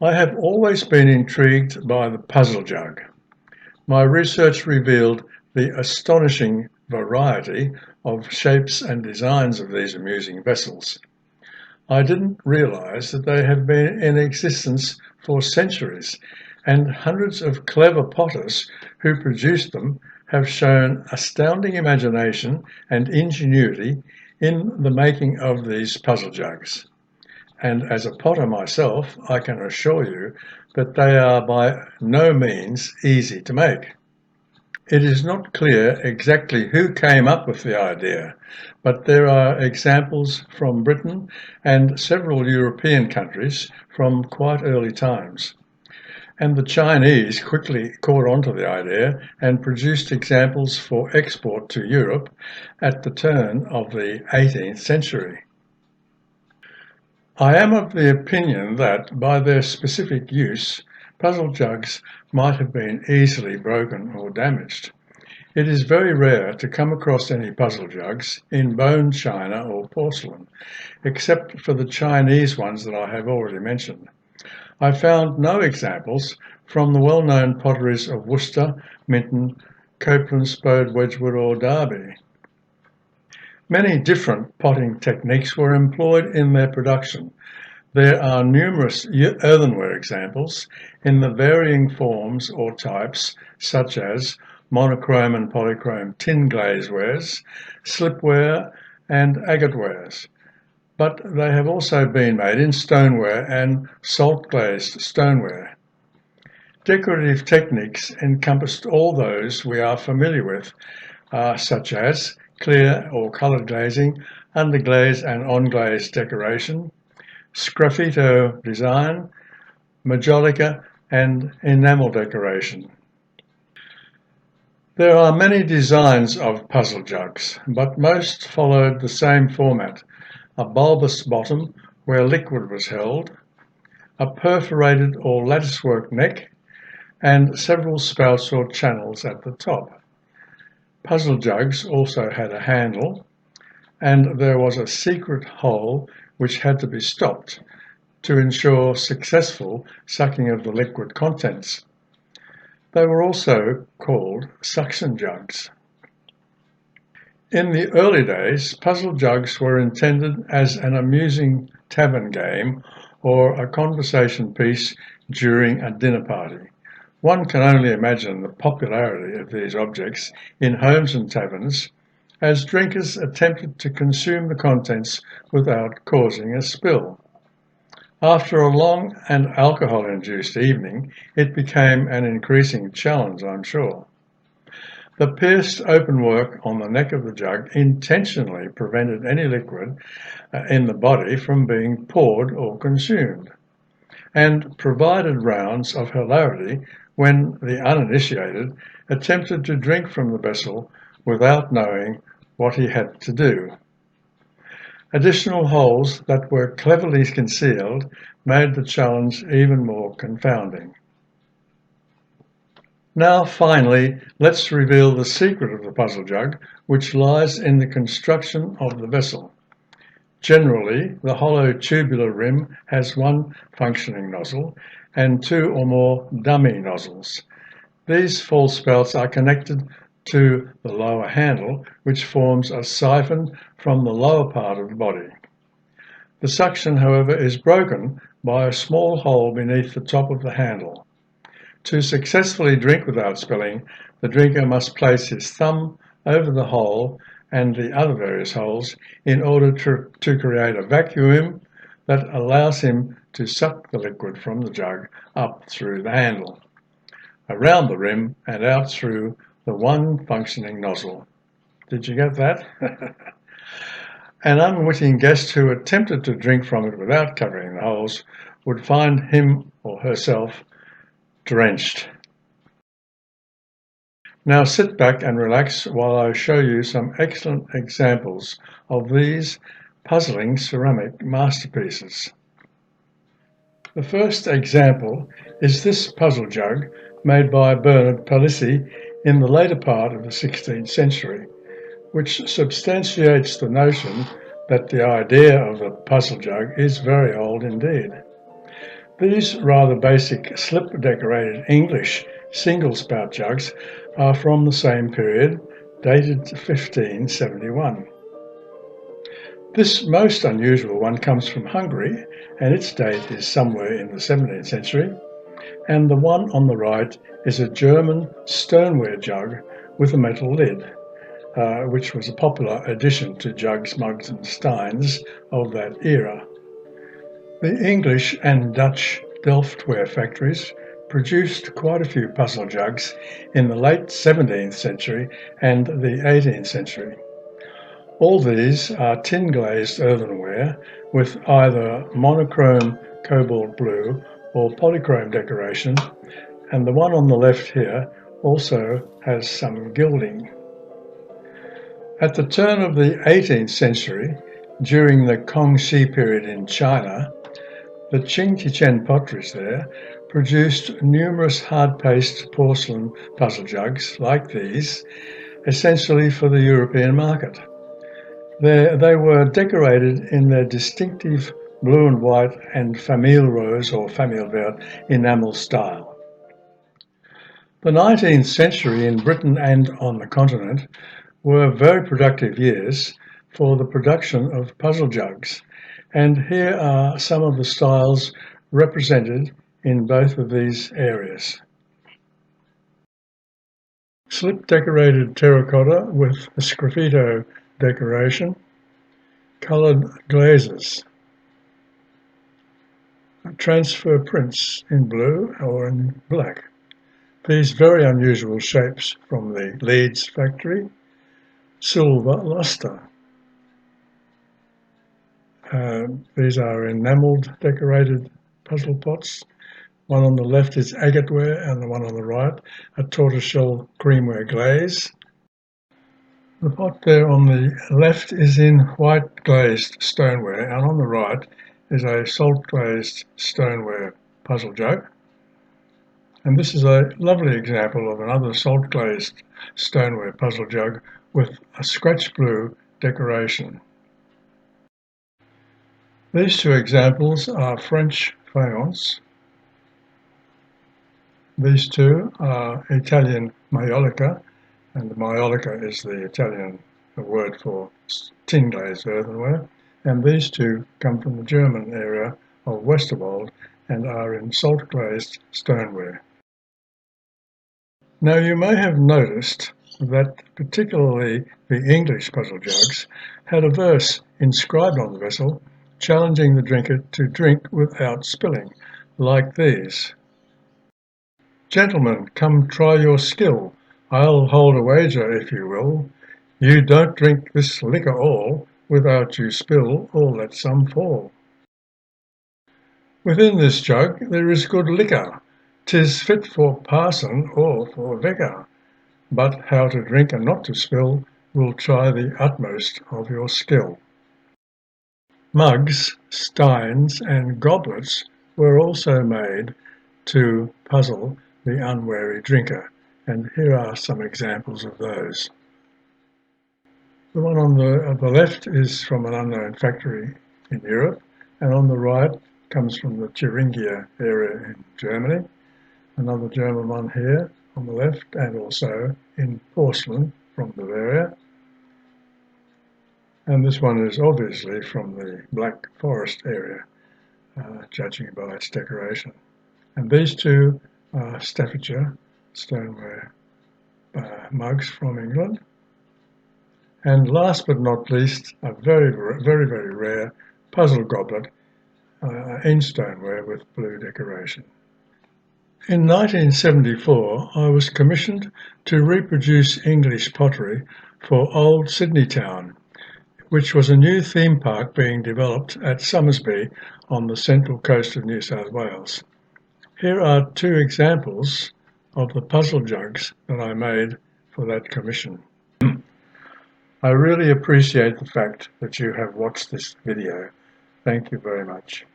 I have always been intrigued by the puzzle jug. My research revealed the astonishing variety of shapes and designs of these amusing vessels. I didn't realize that they have been in existence for centuries, and hundreds of clever potters who produced them have shown astounding imagination and ingenuity in the making of these puzzle jugs. And as a potter myself, I can assure you that they are by no means easy to make. It is not clear exactly who came up with the idea, but there are examples from Britain and several European countries from quite early times. And the Chinese quickly caught on to the idea and produced examples for export to Europe at the turn of the 18th century. I am of the opinion that, by their specific use, puzzle jugs might have been easily broken or damaged. It is very rare to come across any puzzle jugs in bone china or porcelain, except for the Chinese ones that I have already mentioned. I found no examples from the well-known potteries of Worcester, Minton, Copeland, Spode, Wedgwood or Derby. Many different potting techniques were employed in their production. There are numerous earthenware examples in the varying forms or types, such as monochrome and polychrome tin glazewares, slipware and agatewares. But they have also been made in stoneware and salt-glazed stoneware. Decorative techniques encompassed all those we are familiar with, such as clear or coloured glazing, underglaze and onglaze decoration, sgraffito design, majolica and enamel decoration. There are many designs of puzzle jugs, but most followed the same format: a bulbous bottom where liquid was held, a perforated or latticework neck, and several spouts or channels at the top. Puzzle jugs also had a handle, and there was a secret hole which had to be stopped to ensure successful sucking of the liquid contents. They were also called suction jugs. In the early days, puzzle jugs were intended as an amusing tavern game or a conversation piece during a dinner party. One can only imagine the popularity of these objects in homes and taverns as drinkers attempted to consume the contents without causing a spill. After a long and alcohol-induced evening, it became an increasing challenge, I'm sure. The pierced openwork on the neck of the jug intentionally prevented any liquid in the body from being poured or consumed, and provided rounds of hilarity when the uninitiated attempted to drink from the vessel without knowing what he had to do. Additional holes that were cleverly concealed made the challenge even more confounding. Now finally, let's reveal the secret of the puzzle jug, which lies in the construction of the vessel. Generally, the hollow tubular rim has one functioning nozzle and two or more dummy nozzles. These false spouts are connected to the lower handle, which forms a siphon from the lower part of the body. The suction, however, is broken by a small hole beneath the top of the handle. To successfully drink without spilling, the drinker must place his thumb over the hole and the other various holes in order to create a vacuum that allows him to suck the liquid from the jug up through the handle, around the rim and out through the one functioning nozzle. Did you get that? An unwitting guest who attempted to drink from it without covering the holes would find him or herself drenched. Now sit back and relax while I show you some excellent examples of these puzzling ceramic masterpieces. The first example is this puzzle jug made by Bernard Palissy in the later part of the 16th century, which substantiates the notion that the idea of the puzzle jug is very old indeed. These rather basic slip-decorated English single spout jugs are from the same period, dated 1571. This most unusual one comes from Hungary, and its date is somewhere in the 17th century, and the one on the right is a German stoneware jug with a metal lid, which was a popular addition to jugs, mugs and steins of that era. The English and Dutch Delftware factories produced quite a few puzzle jugs in the late 17th century and the 18th century. All these are tin-glazed earthenware with either monochrome cobalt blue or polychrome decoration, and the one on the left here also has some gilding. At the turn of the 18th century, during the Kongxi period in China, the Qingqichen potteries there produced numerous hard-paste porcelain puzzle jugs like these, essentially for the European market. They were decorated in their distinctive blue and white and famille rose or famille verte enamel style. The 19th century in Britain and on the continent were very productive years for the production of puzzle jugs, and here are some of the styles represented in both of these areas. Slip decorated terracotta with a sgraffito decoration, coloured glazes, transfer prints in blue or in black. These very unusual shapes from the Leeds factory, silver lustre. These are enamelled decorated puzzle pots. One on the left is agateware and the one on the right a tortoiseshell creamware glaze. The pot there on the left is in white glazed stoneware, and on the right is a salt glazed stoneware puzzle jug. And this is a lovely example of another salt glazed stoneware puzzle jug with a scratch blue decoration. These two examples are French faience. These two are Italian maiolica, and the maiolica is the Italian word for tin glazed earthenware, and these two come from the German area of Westerwald and are in salt glazed stoneware. Now you may have noticed that particularly the English puzzle jugs had a verse inscribed on the vessel challenging the drinker to drink without spilling, like these. Gentlemen, come try your skill. I'll hold a wager, if you will. You don't drink this liquor all, without you spill or let some fall. Within this jug there is good liquor. 'Tis fit for parson or for vicar. But how to drink and not to spill will try the utmost of your skill. Mugs, steins and goblets were also made to puzzle the unwary drinker, and here are some examples of those. The one on the left is from an unknown factory in Europe, and on the right comes from the Thuringia area in Germany. Another German one here on the left, and also in porcelain from Bavaria. And this one is obviously from the Black Forest area, judging by its decoration. And these two are Staffordshire stoneware mugs from England. And last but not least, a very, very, very rare puzzle goblet in stoneware with blue decoration. In 1974, I was commissioned to reproduce English pottery for Old Sydney Town, which was a new theme park being developed at Somersby on the central coast of New South Wales. Here are two examples of the puzzle jugs that I made for that commission. I really appreciate the fact that you have watched this video. Thank you very much.